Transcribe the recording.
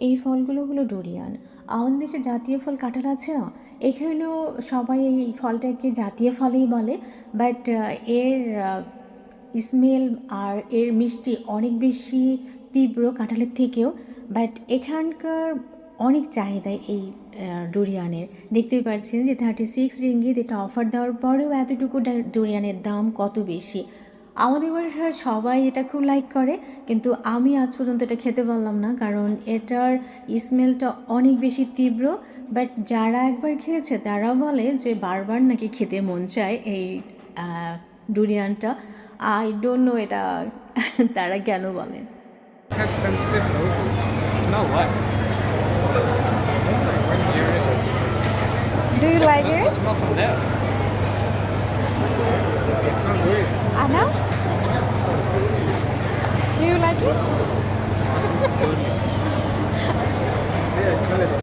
এই ফলগুলো হলো ডুরিয়ান। আমাদের দেশে জাতীয় ফল কাঁঠাল আছে না? এখানেও সবাই এই ফলটাকে জাতীয় ফলই বলে। বাট এর স্মেল আর এর মিষ্টি অনেক বেশি তীব্র কাঁঠালের থেকেও। বাট এখানকার অনেক চাহিদা এই ডুরিয়ানের। দেখতেই পাচ্ছেন যে 36 রিঙ্গিত, এটা অফার দেওয়ার পরেও এতটুকু ডুরিয়ানের দাম কত বেশি। আমাদের বাসায় সবাই এটা খুব লাইক করে, কিন্তু আমি আজ পর্যন্ত এটা খেতে পারলাম না, কারণ এটার স্মেলটা অনেক বেশি তীব্র। বাট যারা একবার খেয়েছে তারা বলে যে বারবার নাকি খেতে মন চায় এই ডুরিয়ানটা। আই ডোন্ট নো এটা তারা কেন বলে। Have sensitive noses. Smell what? When do you realize? Do you like What's the it? smell from there? It smells weird. Anna? Do you like it? What's this food?